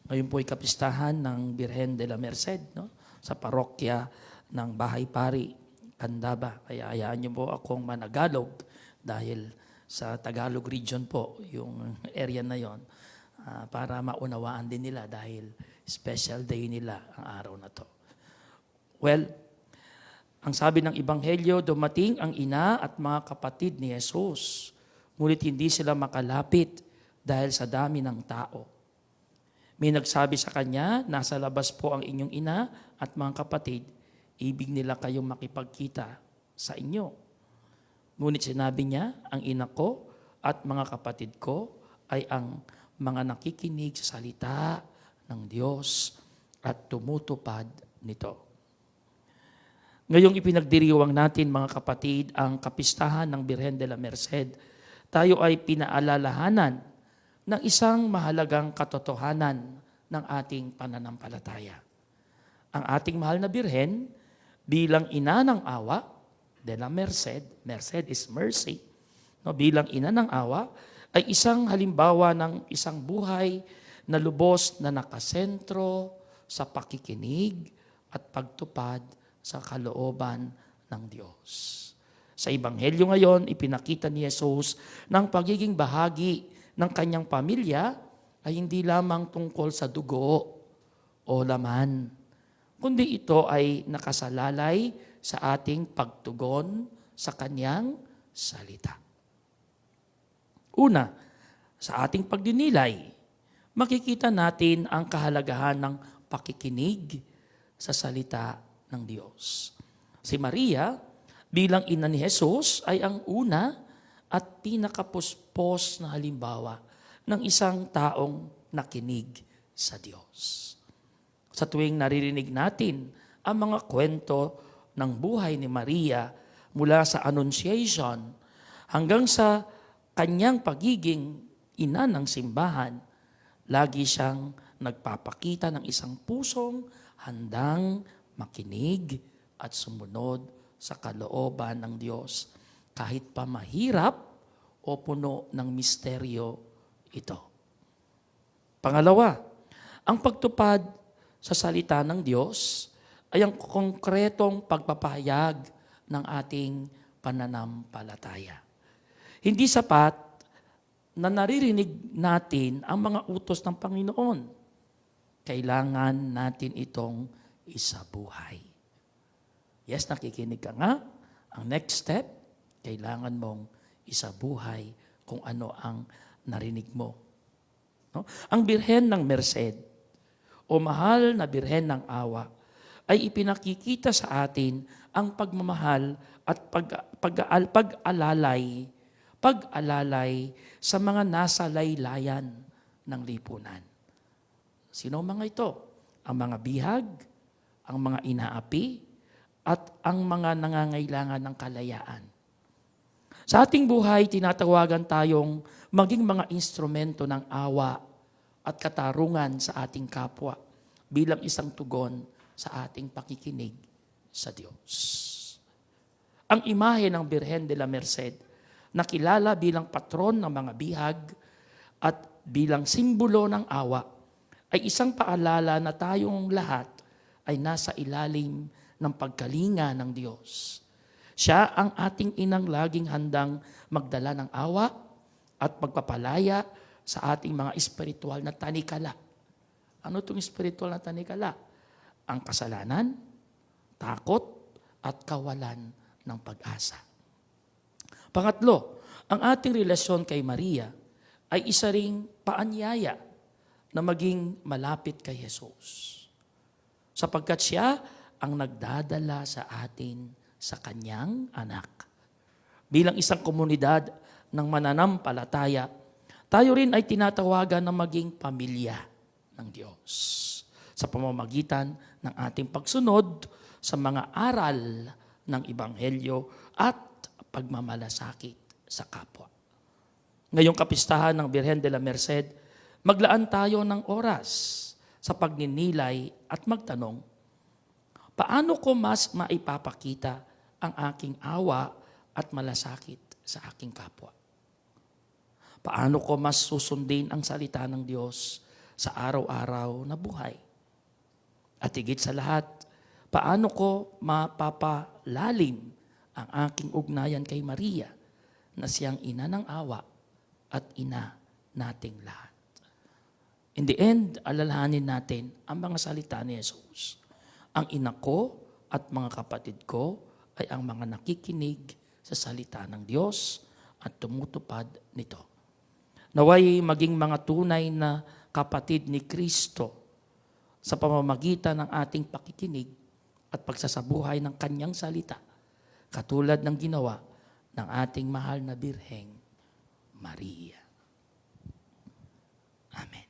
Ngayon po ay kapistahan ng Birhen de la Merced, no? Sa parokya ng Bahay Pari, Candaba. Kaya hayaan niyo po akong managalog dahil sa Tagalog region po, yung area na yon, para maunawaan din nila dahil special day nila ang araw na to. Well, ang sabi ng Ebanghelyo, dumating ang ina at mga kapatid ni Jesus, ngunit hindi sila makalapit dahil sa dami ng tao. May nagsabi sa kanya, nasa labas po ang inyong ina at mga kapatid, ibig nila kayong makipagkita sa inyo. Ngunit sinabi niya, ang ina ko at mga kapatid ko ay ang mga nakikinig sa salita ng Diyos at tumutupad nito. Ngayong ipinagdiriwang natin mga kapatid ang kapistahan ng Birhen de la Merced, tayo ay pinaalalahanan ng isang mahalagang katotohanan ng ating pananampalataya. Ang ating mahal na Birhen bilang ina ng awa, de la Merced, Merced is mercy, no, bilang ina ng awa, ay isang halimbawa ng isang buhay na lubos na nakasentro sa pakikinig at pagtupad sa kalooban ng Diyos. Sa Ebanghelyo ngayon, ipinakita ni Jesus ng pagiging bahagi ng kanyang pamilya ay hindi lamang tungkol sa dugo o laman, kundi ito ay nakasalalay sa ating pagtugon sa kanyang salita. Una, sa ating pagdinilay, makikita natin ang kahalagahan ng pakikinig sa salita ng Diyos. Si Maria, bilang ina ni Jesus, ay ang una at pinakapuspos na halimbawa ng isang taong nakinig sa Diyos. Sa tuwing naririnig natin ang mga kwento ng buhay ni Maria mula sa Annunciation hanggang sa kanyang pagiging ina ng simbahan, lagi siyang nagpapakita ng isang pusong handang makinig at sumunod sa kalooban ng Diyos kahit pa mahirap o puno ng misteryo ito. Pangalawa, ang pagtupad sa salita ng Diyos ay ang konkretong pagpapahayag ng ating pananampalataya. Hindi sapat na naririnig natin ang mga utos ng Panginoon. Kailangan natin itong isabuhay. Yes, nakikinig ka nga. Ang next step, kailangan mong isabuhay kung ano ang narinig mo. No? Ang Birhen ng Merced o mahal na Birhen ng Awa ay ipinakikita sa atin ang pagmamahal at pag-alalay sa mga nasa laylayan ng lipunan. Sino mga ito? Ang mga bihag, ang mga inaapi, at ang mga nangangailangan ng kalayaan. Sa ating buhay, tinatawagan tayong maging mga instrumento ng awa at katarungan sa ating kapwa bilang isang tugon sa ating pakikinig sa Diyos. Ang imahe ng Birhen de la Merced, nakilala bilang patron ng mga bihag at bilang simbolo ng awa, ay isang paalala na tayong lahat ay nasa ilalim ng pagkalinga ng Diyos. Siya ang ating inang laging handang magdala ng awa at pagpapalaya sa ating mga espiritual na tanikala. Ano itong espiritual na tanikala? Ang kasalanan, takot, at kawalan ng pag-asa. Pangatlo, ang ating relasyon kay Maria ay isa ring paanyaya na maging malapit kay Jesus. Sapagkat siya ang nagdadala sa atin sa kanyang anak. Bilang isang komunidad ng mananampalataya, tayo rin ay tinatawagan na maging pamilya ng Diyos sa pamamagitan ng ating pagsunod sa mga aral ng Ebanghelyo at pagmamalasakit sa kapwa. Ngayong kapistahan ng Birhen de la Merced, maglaan tayo ng oras sa pagninilay at magtanong, paano ko mas maipapakita ang aking awa at malasakit sa aking kapwa? Paano ko mas susundin ang salita ng Diyos sa araw-araw na buhay. At higit sa lahat, paano ko mapapalalim ang aking ugnayan kay Maria na siyang ina ng awa at ina nating lahat. In the end, alalahanin natin ang mga salita ni Jesus. Ang ina ko at mga kapatid ko ay ang mga nakikinig sa salita ng Diyos at tumutupad nito. Naway maging mga tunay na kapatid ni Kristo sa pamamagitan ng ating pakikinig at pagsasabuhay ng kanyang salita, katulad ng ginawa ng ating mahal na Birheng Maria. Amen.